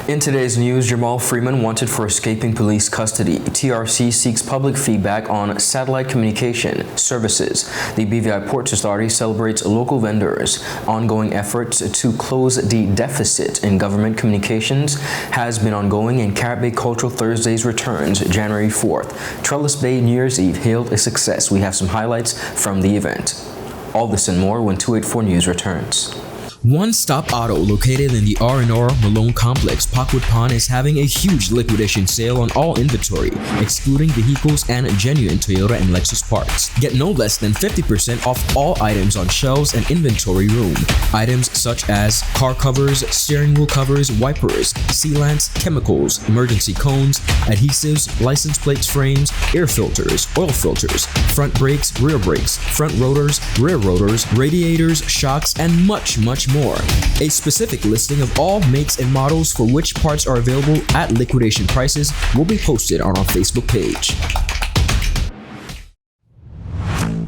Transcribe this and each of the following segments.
In today's news, Jamal Freeman wanted for escaping police custody. TRC seeks public feedback on satellite communication services. The BVI Ports Authority celebrates local vendors. Ongoing efforts to close the deficit in government communications has been ongoing, and Carrot Bay Cultural Thursdays returns January 4th. Trellis Bay New Year's Eve hailed a success. We have some highlights from the event. All this and more when 284 News returns. One Stop Auto, located in the R&R Malone Complex, Parkwood Pond, is having a huge liquidation sale on all inventory, excluding vehicles and genuine Toyota and Lexus parts. Get no less than 50% off all items on shelves and inventory room. Items such as car covers, steering wheel covers, wipers, sealants, chemicals, emergency cones, adhesives, license plates frames, air filters, oil filters, front brakes, rear brakes, front rotors, rear rotors, radiators, shocks, and much more. A specific listing of all makes and models for which parts are available at liquidation prices will be posted on our Facebook page.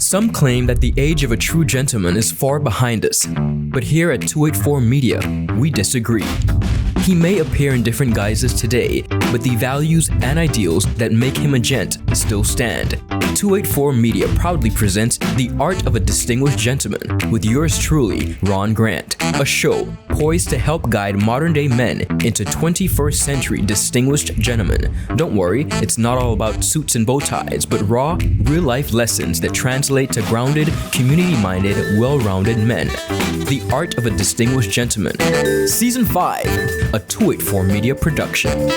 Some claim that the age of a true gentleman is far behind us, but here at 284 Media, we disagree. He may appear in different guises today, but the values and ideals that make him a gent still stand. 284 Media proudly presents The Art of a Distinguished Gentleman with yours truly, Ron Grant, a show poised to help guide modern-day men into 21st century distinguished gentlemen. Don't worry, it's not all about suits and bow ties, but raw, real-life lessons that translate to grounded, community-minded, well-rounded men. The Art of a Distinguished Gentleman, Season 5, a 284 Media production.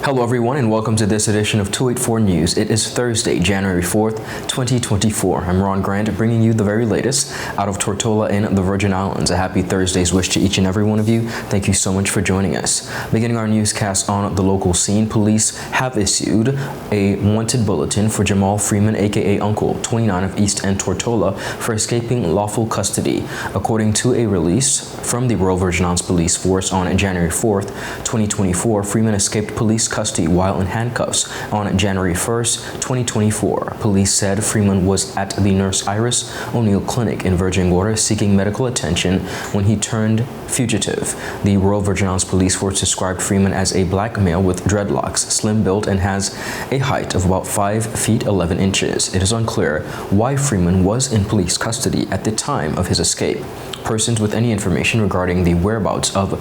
Hello everyone, and welcome to this edition of 284 News. It is Thursday, January 4th, 2024. I'm Ron Grant, bringing you the very latest out of Tortola in the Virgin Islands. A happy Thursday's wish to each and every one of you. Thank you so much for joining us. Beginning our newscast on the local scene, police have issued a wanted bulletin for Jamal Freeman, aka Uncle, 29 of East End Tortola, for escaping lawful custody. According to a release from the Royal Virgin Islands Police Force on January 4th, 2024, Freeman escaped police custody while in handcuffs on January 1st, 2024. Police said Freeman was at the Nurse Iris O'Neill Clinic in Virgin Gorda seeking medical attention when he turned fugitive. The Royal Virgin Islands Police Force described Freeman as a black male with dreadlocks, slim built, and has a height of about 5 feet 11 inches. It is unclear why Freeman was in police custody at the time of his escape. Persons with any information regarding the whereabouts of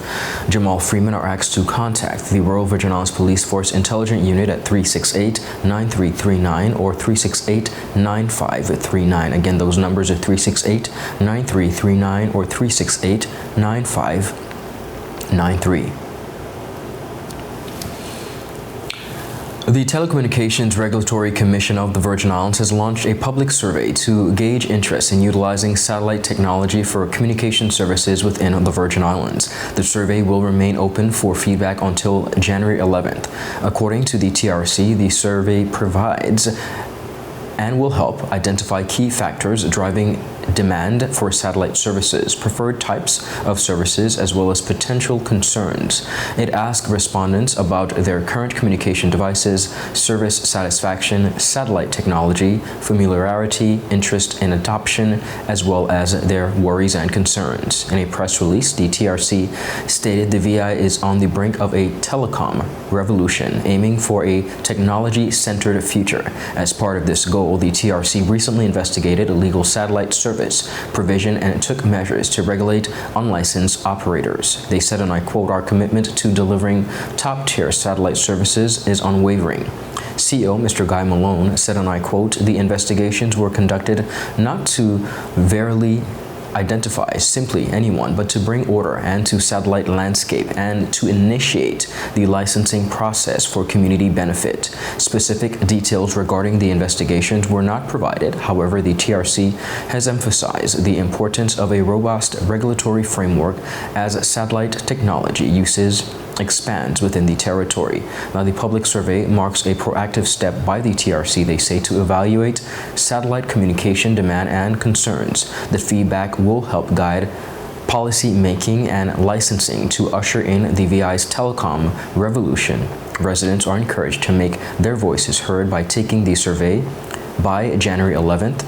Jamal Freeman are asked to contact the Royal Virgin Islands Police Force Intelligent Unit at 368-9339 or 368-9539. Again, those numbers are 368-9339 or 368-9593. The Telecommunications Regulatory Commission of the Virgin Islands has launched a public survey to gauge interest in utilizing satellite technology for communication services within the Virgin Islands. The survey will remain open for feedback until January 11th. According to the TRC, the survey provides and will help identify key factors driving demand for satellite services, preferred types of services, as well as potential concerns. It asked respondents about their current communication devices, service satisfaction, satellite technology, familiarity, interest in adoption, as well as their worries and concerns. In a press release, the TRC stated the VI is on the brink of a telecom revolution, aiming for a technology-centered future. As part of this goal, the TRC recently investigated illegal satellite service provision and took measures to regulate unlicensed operators. They said, and I quote, "Our commitment to delivering top-tier satellite services is unwavering." CEO Mr. Guy Malone said, and I quote, "The investigations were conducted not to verily identify simply anyone, but to bring order and to satellite landscape and to initiate the licensing process for community benefit." Specific details regarding the investigations were not provided. However, the TRC has emphasized the importance of a robust regulatory framework as satellite technology uses expands within the territory. Now, the public survey marks a proactive step by the TRC, they say, to evaluate satellite communication demand and concerns. The feedback will help guide policy making and licensing to usher in the VI's telecom revolution. Residents are encouraged to make their voices heard by taking the survey by January 11th.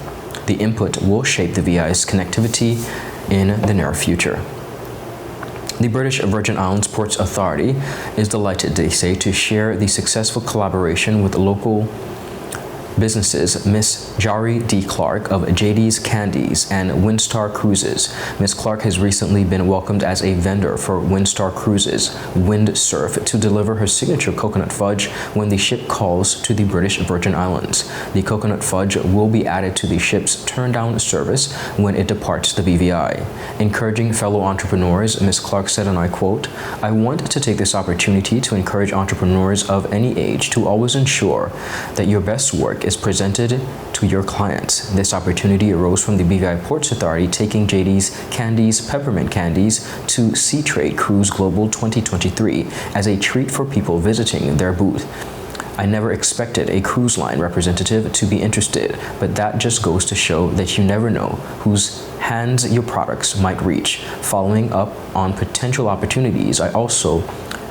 The input will shape the VI's connectivity in the near future. The British Virgin Islands Ports Authority is delighted, they say, to share the successful collaboration with local businesses Miss Jari D. Clark of JD's Candies and Windstar Cruises. Miss Clark has recently been welcomed as a vendor for Windstar Cruises Windsurf to deliver her signature coconut fudge when the ship calls to the British Virgin Islands. The coconut fudge will be added to the ship's turn-down service when it departs the BVI. Encouraging fellow entrepreneurs, Miss Clark said, and I quote, "I want to take this opportunity to encourage entrepreneurs of any age to always ensure that your best work is presented to your clients. This opportunity arose from the BVI Ports Authority taking JD's Candies Peppermint Candies to Sea Trade Cruise Global 2023 as a treat for people visiting their booth. I never expected a cruise line representative to be interested, but that just goes to show that you never know whose hands your products might reach. Following up on potential opportunities, I also,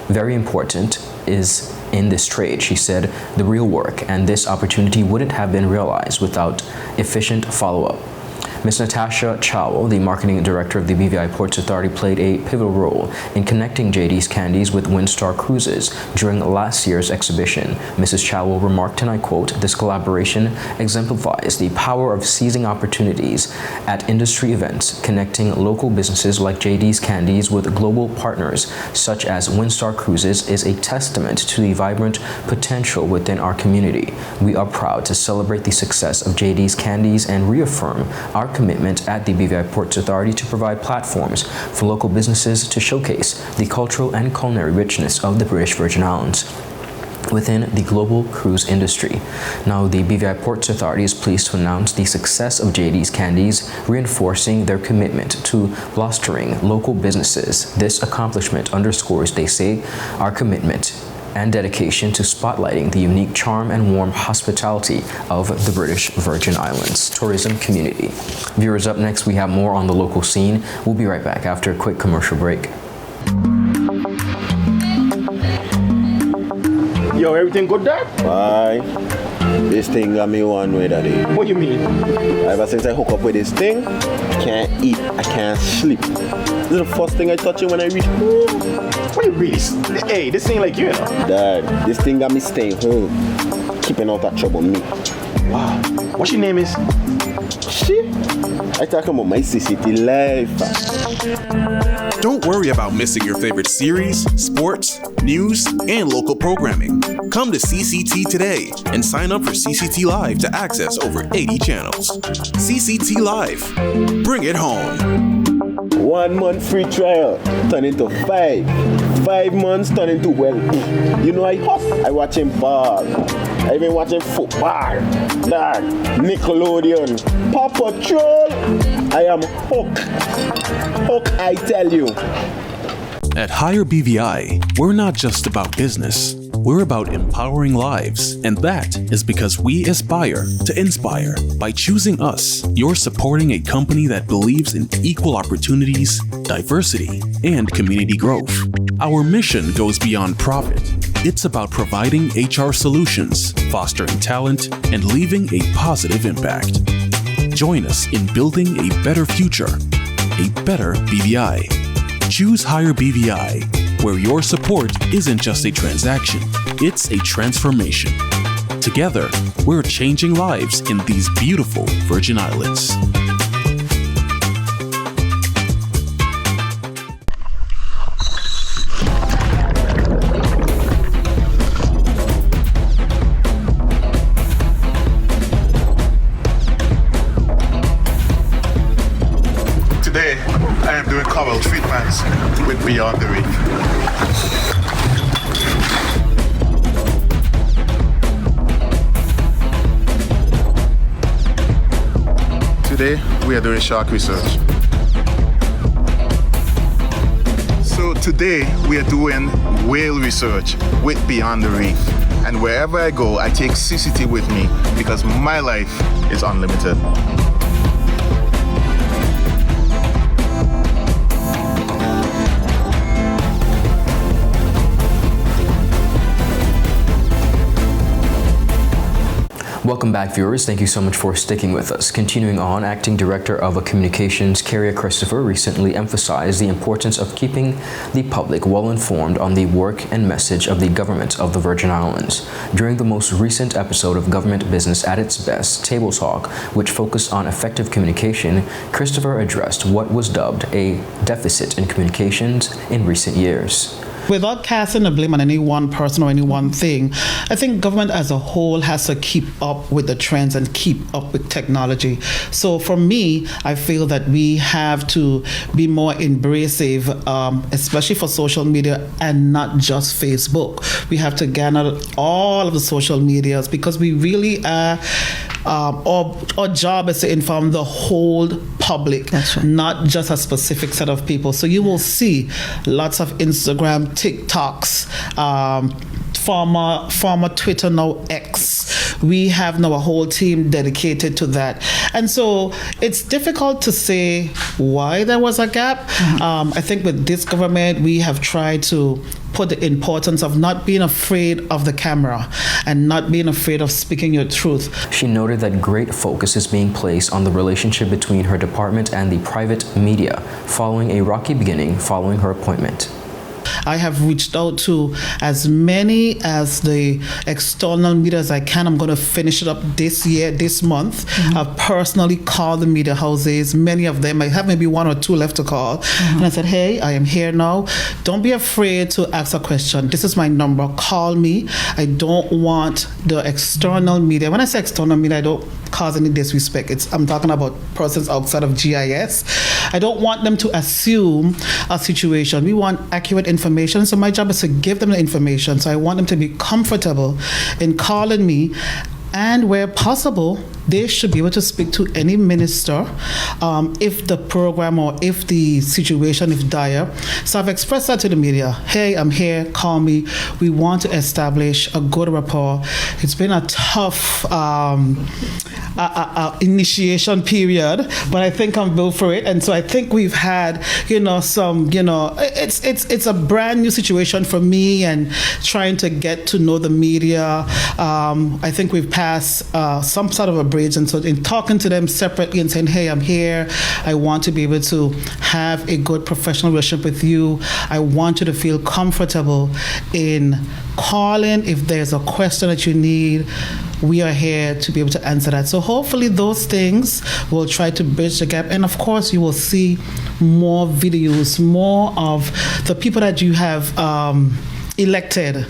very important, is in this trade," she said, "the real work and this opportunity wouldn't have been realized without efficient follow-up." Ms. Natasha Chowell, the marketing director of the BVI Ports Authority, played a pivotal role in connecting JD's Candies with Windstar Cruises during last year's exhibition. Mrs. Chowell remarked, and I quote, "This collaboration exemplifies the power of seizing opportunities at industry events, connecting local businesses like JD's Candies with global partners such as Windstar Cruises is a testament to the vibrant potential within our community. We are proud to celebrate the success of JD's Candies and reaffirm our commitment at the BVI Ports Authority to provide platforms for local businesses to showcase the cultural and culinary richness of the British Virgin Islands within the global cruise industry." Now, the BVI Ports Authority is pleased to announce the success of JD's Candies, reinforcing their commitment to bolstering local businesses. This accomplishment underscores, they say, our commitment and dedication to spotlighting the unique charm and warm hospitality of the British Virgin Islands tourism community. Viewers, up next we have more on the local scene. We'll be right back after a quick commercial break. Yo, everything good, Dad? Bye. This thing got me one way, Daddy. What do you mean? Ever since I hook up with this thing, I can't eat, I can't sleep. This is the first thing I touch it when I reach home. What do you really? Hey, this ain't like you, you know? Dad, this thing got me staying home, keeping out that trouble me. Wow. What your name is? Shit, I talking about my CCT life. Don't worry about missing your favorite series, sports, news, and local programming. Come to CCT today and sign up for CCT Live to access over 80 channels. CCT Live. Bring it home. 1 month free trial turn into 5. 5 months turn into, well, you know, I watching ball. I been watching football. Dad, Nickelodeon, Paw Patrol. I am hooked. Hooked, I tell you. At Higher BVI, we're not just about business. We're about empowering lives, and that is because we aspire to inspire. By choosing us, you're supporting a company that believes in equal opportunities, diversity, and community growth. Our mission goes beyond profit. It's about providing HR solutions, fostering talent, and leaving a positive impact. Join us in building a better future, a better BVI. Choose Higher BVI, where your support isn't just a transaction, it's a transformation. Together, we're changing lives in these beautiful Virgin Islands. Today, I am doing Cowell treatments with Beyond the Reef. Today, we are doing shark research. So today, we are doing whale research with Beyond the Reef. And wherever I go, I take CCT with me because my life is unlimited. Welcome back, viewers. Thank you so much for sticking with us. Continuing on, Acting Director of Communications, Carrier Christopher, recently emphasized the importance of keeping the public well informed on the work and message of the government of the Virgin Islands. During the most recent episode of Government Business at its Best, Table Talk, which focused on effective communication, Christopher addressed what was dubbed a deficit in communications in recent years. Without casting the blame on any one person or any one thing, I think government as a whole has to keep up with the trends and keep up with technology. So for me, I feel that we have to be more embracive, especially for social media and not just Facebook. We have to gather all of the social medias because we really are, our job is to inform the whole public, That's right. not just a specific set of people. So you will see lots of Instagram, TikToks, former Twitter, now X. We have now a whole team dedicated to that. And so it's difficult to say why there was a gap. I think with this government, we have tried to put the importance of not being afraid of the camera and not being afraid of speaking your truth. She noted that great focus is being placed on the relationship between her department and the private media following a rocky beginning following her appointment. I have reached out to as many as the external media as I can. I'm going to finish it up this year, this month. I've personally called the media houses, many of them. I have maybe one or two left to call. And I said, hey, I am here now. Don't be afraid to ask a question. This is my number. Call me. I don't want the external media. When I say external media, I don't cause any disrespect. I'm talking about persons outside of GIS. I don't want them to assume a situation. We want accurate information. So my job is to give them the information. So I want them to be comfortable in calling me. And where possible, they should be able to speak to any minister if the program or if the situation is dire. So I've expressed that to the media. Hey, I'm here, call me. We want to establish a good rapport. It's been a tough initiation period, but I think I'm built for it. And so I think we've had, it's a brand new situation for me and trying to get to know the media. I think we've passed some sort of a bridge, and so in talking to them separately and saying, hey, I'm here, I want to be able to have a good professional relationship with you. I want you to feel comfortable in calling if there's a question that you need. We are here to be able to answer that. So hopefully those things will try to bridge the gap. And of course, you will see more videos, more of the people that you have elected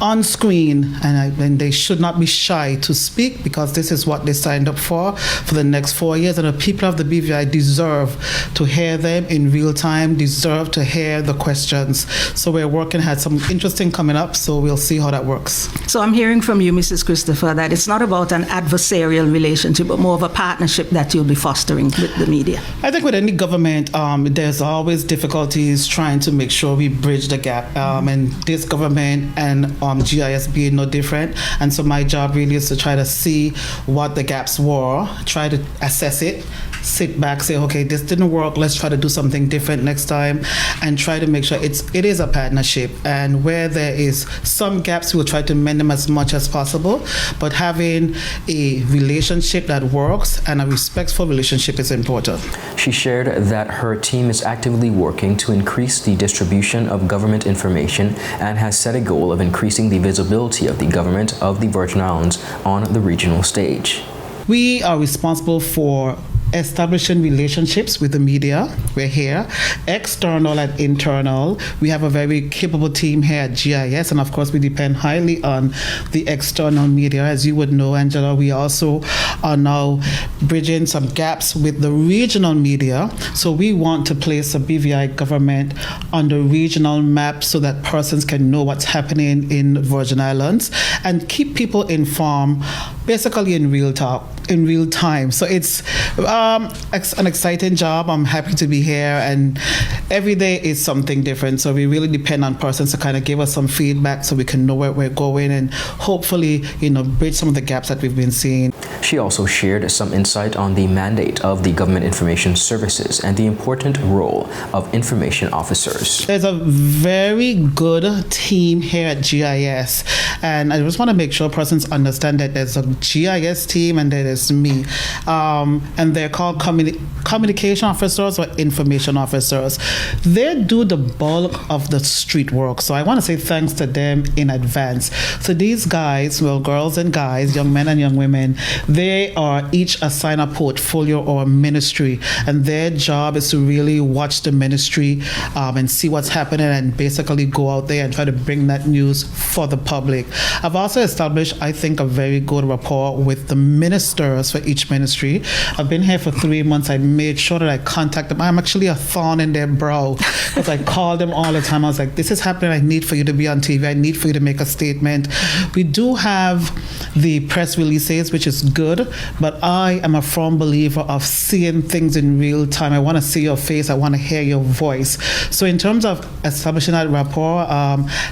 on screen, and they should not be shy to speak because this is what they signed up for the next 4 years, and the people of the BVI deserve to hear them in real time, deserve to hear the questions. So we're working, had some interesting coming up, so we'll see how that works. So I'm hearing from you, Mrs. Christopher, that it's not about an adversarial relationship, but more of a partnership that you'll be fostering with the media. I think with any government, there's always difficulties trying to make sure we bridge the gap, and this government and GIS being no different. And so my job really is to try to see what the gaps were, try to assess it, sit back, say, okay, this didn't work, let's try to do something different next time, and try to make sure it is a partnership. And where there is some gaps, we'll try to mend them as much as possible. But having a relationship that works and a respectful relationship is important. She shared that her team is actively working to increase the distribution of government information and has set a goal of increasing the visibility of the government of the Virgin Islands on the regional stage. We are responsible for establishing relationships with the media. We're here, external and internal. We have a very capable team here at GIS, and of course we depend highly on the external media. As you would know, Angela, we also are now bridging some gaps with the regional media. So we want to place the BVI government on the regional map so that persons can know what's happening in Virgin Islands and keep people informed, basically in real time. So it's an exciting job. I'm happy to be here, and every day is something different. So we really depend on persons to kind of give us some feedback so we can know where we're going and hopefully, bridge some of the gaps that we've been seeing. She also shared some insight on the mandate of the Government Information Services and the important role of information officers. There's a very good team here at GIS, and I just want to make sure persons understand that there's a GIS team and there is me, and they're called communication officers or information officers. They do the bulk of the street work, so I want to say thanks to them in advance. So these guys, well, girls and guys, young men and young women, they are each assigned a portfolio or a ministry, and their job is to really watch the ministry and see what's happening and basically go out there and try to bring that news for the public. I've also established, I think, a very good rapport with the ministers for each ministry. I've been here for 3 months. I made sure that I contact them. I'm actually a thorn in their brow because I call them all the time. I was like, this is happening. I need for you to be on TV. I need for you to make a statement. We do have the press releases, which is good, but I am a firm believer of seeing things in real time. I want to see your face. I want to hear your voice. So in terms of establishing that rapport,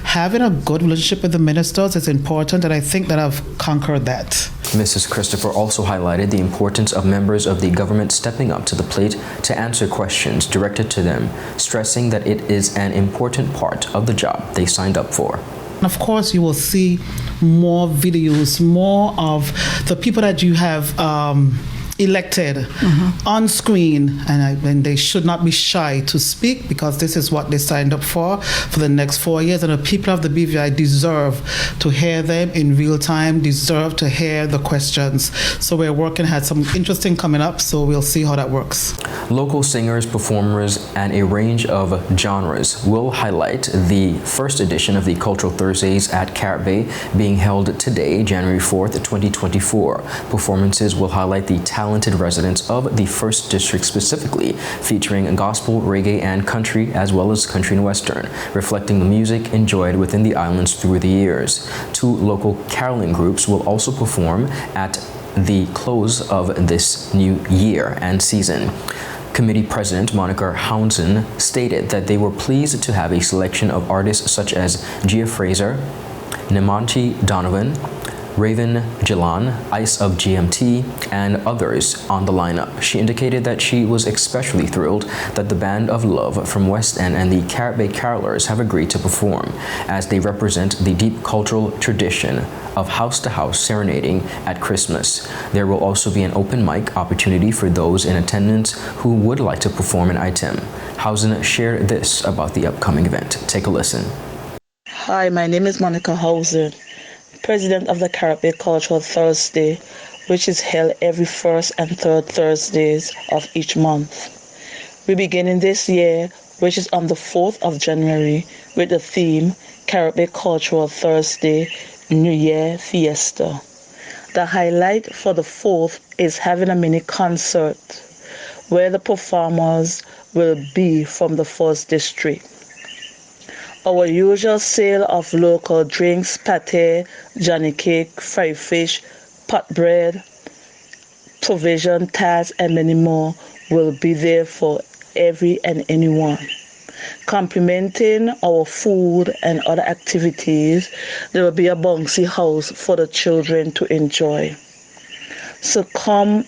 having a good relationship with the ministers is important, and I think that I've conquered that. Mrs. Christopher also highlighted the importance of members of the government stepping up to the plate to answer questions directed to them, stressing that it is an important part of the job they signed up for. Of course, you will see more videos, more of the people that you have elected on screen, and they should not be shy to speak because this is what they signed up for the next 4 years, and the people of the BVI deserve to hear them in real time, deserve to hear the questions. So we're working, had some interesting coming up, so we'll see how that works. Local singers, performers, and a range of genres will highlight the first edition of the Cultural Thursdays at Carrot Bay being held today, January 4th, 2024. Performances will highlight the talented residents of the 1st District specifically, featuring gospel, reggae, and country, as well as country and western, reflecting the music enjoyed within the islands through the years. 2 local caroling groups will also perform at the close of this new year and season. Committee President Monica Hounson stated that they were pleased to have a selection of artists such as Gia Fraser, Nemanti Donovan, Raven Jalan, Ice of GMT, and others on the lineup. She indicated that she was especially thrilled that the Band of Love from West End and the Carrot Bay Carolers have agreed to perform, as they represent the deep cultural tradition of house-to-house serenading at Christmas. There will also be an open mic opportunity for those in attendance who would like to perform an item. Housen shared this about the upcoming event. Take a listen. Hi, my name is Monica Housen, President of the Carrot Bay Cultural Thursday, which is held every 1st and 3rd Thursdays of each month. We're beginning this year, which is on the 4th of January, with the theme Carrot Bay Cultural Thursday, New Year Fiesta. The highlight for the 4th is having a mini concert where the performers will be from the 1st District. Our usual sale of local drinks, pate, Johnny cake, fried fish, pot bread, provision, tarts, and many more will be there for every and anyone. Complementing our food and other activities, there will be a bouncy house for the children to enjoy. So come,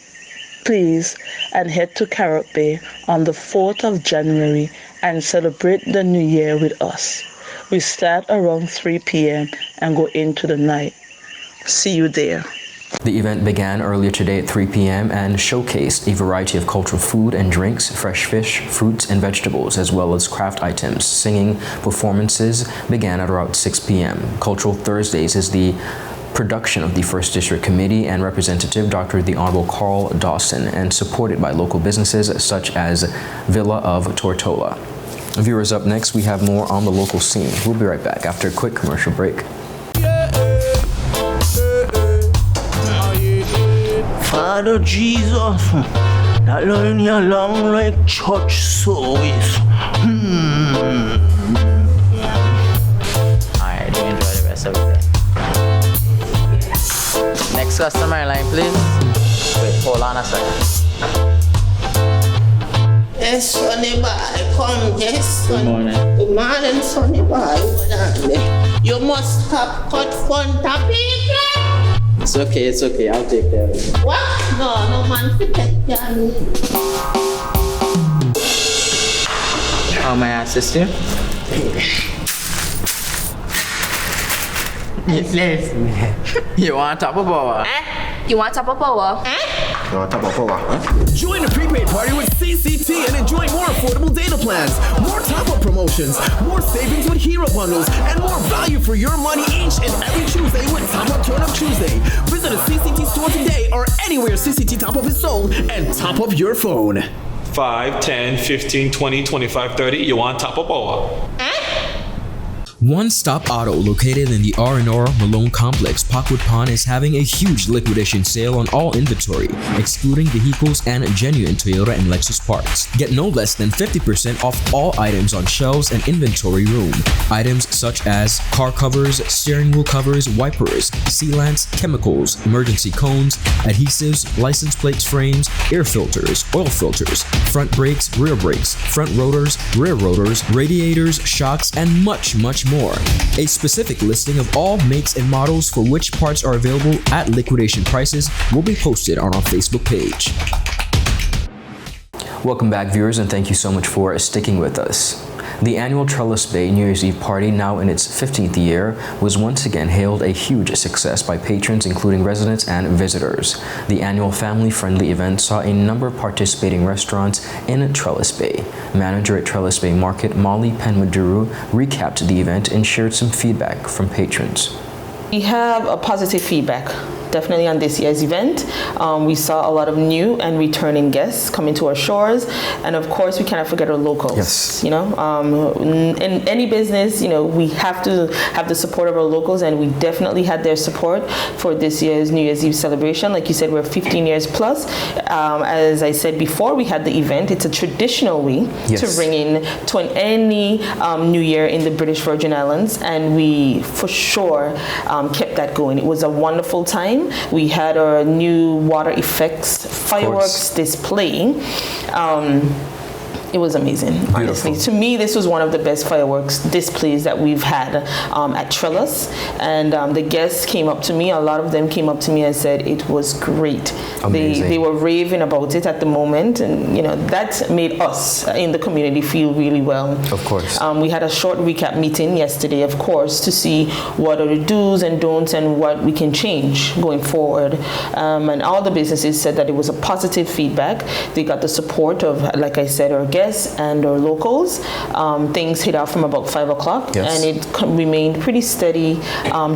please, and head to Carrot Bay on the 4th of January and celebrate the new year with us. We start around 3 p.m. and go into the night. See you there. The event began earlier today at 3 p.m. and showcased a variety of cultural food and drinks, fresh fish, fruits, and vegetables, as well as craft items. Singing performances began at around 6 p.m. Cultural Thursdays is the production of the 1st District Committee and Representative Dr. the Honorable Carl Dawson, and supported by local businesses such as Villa of Tortola. Viewers, up next, we have more on the local scene. We'll be right back after a quick commercial break. Father Jesus, that line you long like church service. Alright, do enjoy the rest of it. Next customer line, please. Wait, hold on a second. Yes, Sonny boy, come, yes, Sonny. Good morning. Good morning, Sonny boy. Hold on there. You must have cut front of people. It's okay. I'll take care of it. What? No man, take care of me. How may I assist you? You want top of power? You want top of power? Join the prepaid party with CCT and enjoy more affordable data plans, more top-up promotions, more savings with hero bundles, and more value for your money each and every Tuesday with Top Up Turn Up Tuesday. Visit a CCT store today or anywhere CCT Top Up is sold and top up your phone. 5, 10, 15, 20, 25, 30. You want top of power? One Stop Auto, located in the R&R Malone Complex, Parkwood Pond, is having a huge liquidation sale on all inventory, excluding vehicles and genuine Toyota and Lexus parts. Get no less than 50% off all items on shelves and inventory room. Items such as car covers, steering wheel covers, wipers, sealants, chemicals, emergency cones, adhesives, license plates frames, air filters, oil filters, front brakes, rear brakes, front rotors, rear rotors, radiators, shocks, and much more. A specific listing of all makes and models for which parts are available at liquidation prices will be posted on our Facebook page. Welcome back, viewers, and thank you so much for sticking with us. The annual Trellis Bay New Year's Eve party, now in its 15th year, was once again hailed a huge success by patrons, including residents and visitors. The annual family-friendly event saw a number of participating restaurants in Trellis Bay. Manager at Trellis Bay Market, Molly Penmaduru, recapped the event and shared some feedback from patrons. We have a positive feedback, definitely, on this year's event. We saw a lot of new and returning guests coming to our shores, and of course we cannot forget our locals. Yes. You know, in any business, you know, we have to have the support of our locals, and we definitely had their support for this year's New Year's Eve celebration. Like you said, we're 15 years plus. As I said before, we had the event. It's a traditional way to bring in any New Year in the British Virgin Islands, and we for sure kept that going. It was a wonderful time. We had our new water effects fireworks display. It was amazing, honestly. To me, this was one of the best fireworks displays that we've had at Trellis. And the guests came up to me, a lot of them came up to me and said it was great. They were raving about it at the moment, and you know, that made us in the community feel really well. Of course. We had a short recap meeting yesterday, of course, to see what are the do's and don'ts and what we can change going forward. And all the businesses said that it was a positive feedback. They got the support of, like I said, our guests and our locals. Things hit off from about 5 o'clock, and it remained pretty steady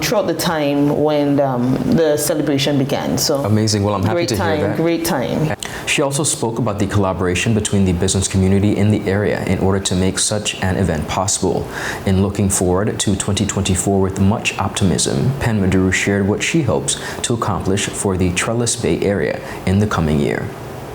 throughout the time when the celebration began. So amazing. Well, I'm happy to hear that. Great time. She also spoke about the collaboration between the business community in the area in order to make such an event possible. In looking forward to 2024 with much optimism, Penmaduru shared what she hopes to accomplish for the Trellis Bay area in the coming year.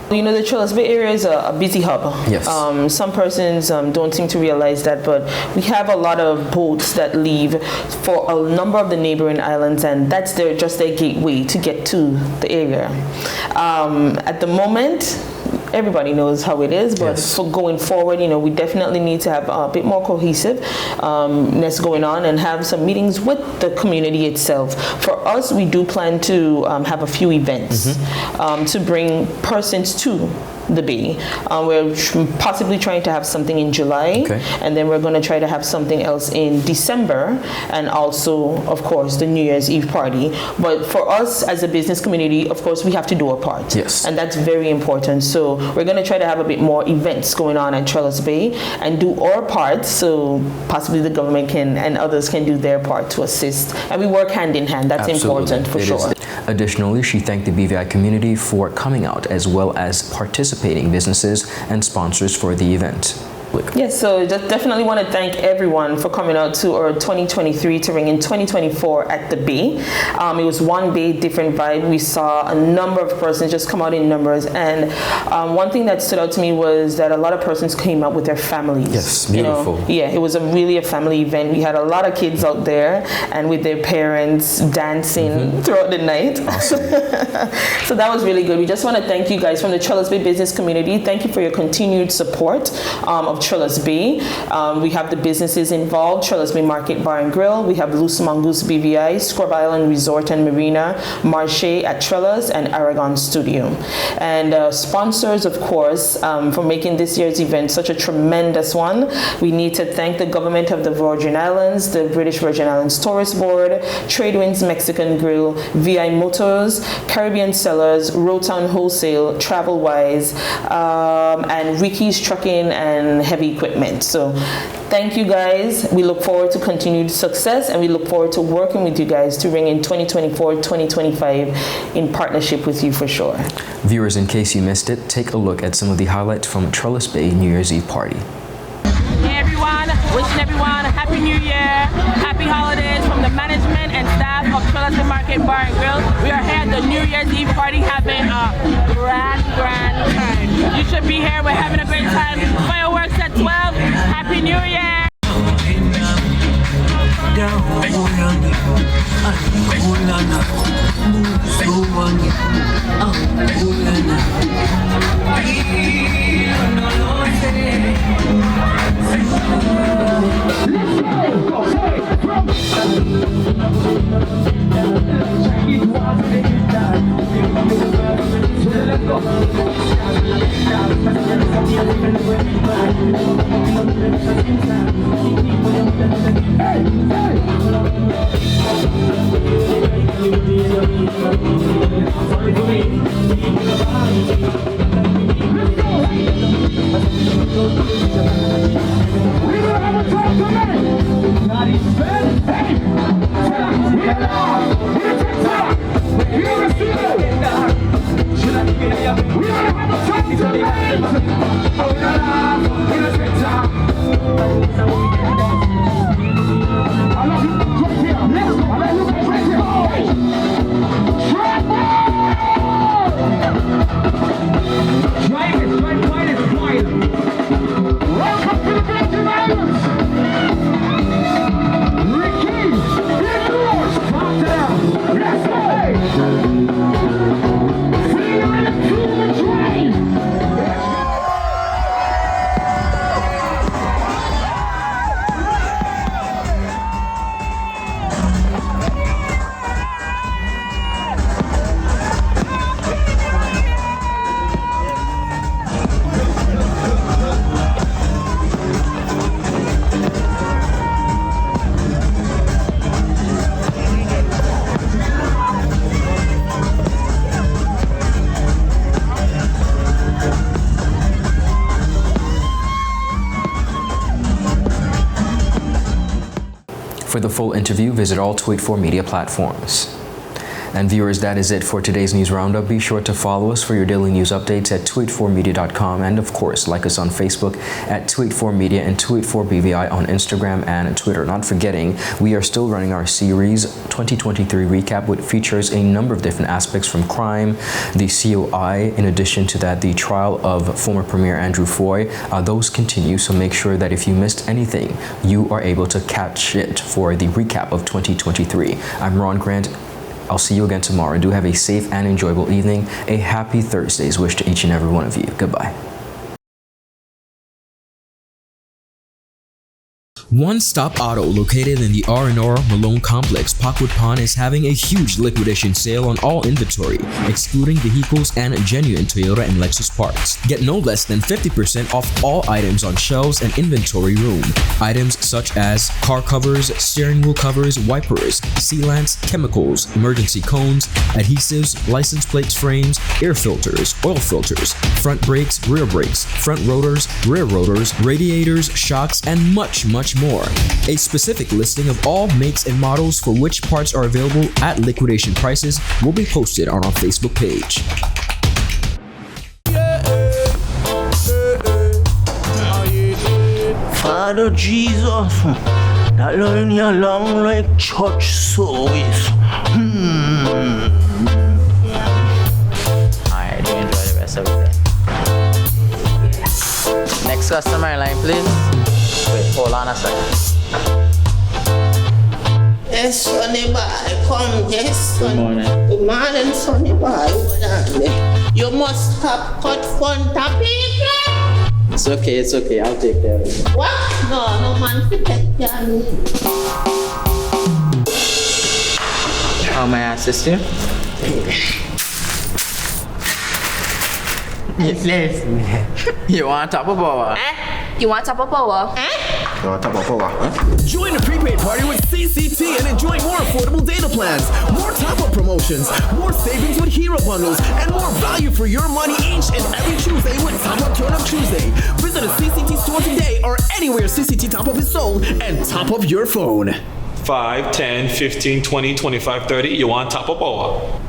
You know, the Trellis Bay area is a busy hub. Yes. Some persons don't seem to realize that, but we have a lot of boats that leave for a number of the neighboring islands, and that's just their gateway to get to the area. At the moment, everybody knows how it is, but for going forward, you know, we definitely need to have a bit more cohesiveness going on and have some meetings with the community itself. For us, we do plan to have a few events to bring persons to the Bay. We're possibly trying to have something in July, and then we're going to try to have something else in December, and also, of course, the New Year's Eve party. But for us as a business community, of course, we have to do our part. Yes. And that's very important. So we're going to try to have a bit more events going on at Trellis Bay and do our part, so possibly the government can and others can do their part to assist. And we work hand in hand. That's important for sure. Additionally, she thanked the BVI community for coming out, as well as participating businesses and sponsors for the event. Yes, so definitely want to thank everyone for coming out to our 2023 to ring in 2024 at the Bay. It was one Bay, different vibe. We saw a number of persons just come out in numbers, and one thing that stood out to me was that a lot of persons came out with their families. Yes, beautiful. You know? Yeah, it was really a family event. We had a lot of kids out there and with their parents dancing throughout the night. Awesome. So that was really good. We just want to thank you guys from the Trellis Bay business community. Thank you for your continued support of TRELLIS Bay. We have the businesses involved: TRELLIS Bay Market Bar and Grill. We have Loose Mongoose BVI, Scrub Island Resort and Marina, Marche at TRELLIS, and Aragon Studio. And sponsors, of course, for making this year's event such a tremendous one. We need to thank the government of the Virgin Islands, the British Virgin Islands Tourist Board, Tradewinds Mexican Grill, VI Motors, Caribbean Sellers, Rotown Wholesale, TravelWise, and Ricky's Trucking and Heavy Equipment. So thank you guys. We look forward to continued success, and we look forward to working with you guys to bring in 2024, 2025 in partnership with you for sure. Viewers, in case you missed it, take a look at some of the highlights from TRELLIS Bay New Year's Eve party. Hey everyone, wishing everyone a Happy New Year, Happy Holidays from the management and staff of TRELLIS Bay Market Bar and Grill. We are here at the New Year's Eve party having a grand time. You should be here, we're having a great time. Fireworks at 12, Happy New Year! For the full interview, visit all 284 media platforms. And viewers, that is it for today's news roundup. Be sure to follow us for your daily news updates at 284media.com, and of course, like us on Facebook at 284media and 284BVI on Instagram and Twitter. Not forgetting, we are still running our series 2023 recap, which features a number of different aspects from crime, the COI. In addition to that, the trial of former Premier Andrew Foy. Those continue, so make sure that if you missed anything, you are able to catch it for the recap of 2023. I'm Ron Grant. I'll see you again tomorrow. Do have a safe and enjoyable evening. A happy Thursday's wish to each and every one of you. Goodbye. One Stop Auto, located in the R&R Malone Complex, Parkwood Pond, is having a huge liquidation sale on all inventory, excluding vehicles and genuine Toyota and Lexus parts. Get no less than 50% off all items on shelves and inventory room. Items such as car covers, steering wheel covers, wipers, sealants, chemicals, emergency cones, adhesives, license plates, frames, air filters, oil filters, front brakes, rear brakes, front rotors, rear rotors, radiators, shocks, and much more. A specific listing of all makes and models for which parts are available at liquidation prices will be posted on our Facebook page. Father Jesus, that line you long like church service. Alright, do enjoy the rest of it. Next customer line, please. Wait, hold on a second. Yes, Sonny boy, come, yes, Sonny. Good morning. Good morning, Sonny boy. Hold on there. You must have cut front of people. It's okay. I'll take care of it. What? No man fit care. How may I assist you? You want top of power? You want top of power? Join the prepaid party with CCT and enjoy more affordable data plans, more top-up promotions, more savings with hero bundles, and more value for your money each and every Tuesday with Top Up Turn Up Tuesday. Visit a CCT store today or anywhere CCT Top Up is sold and top up your phone. 5, 10, 15, 20, 25, 30. You want top of power?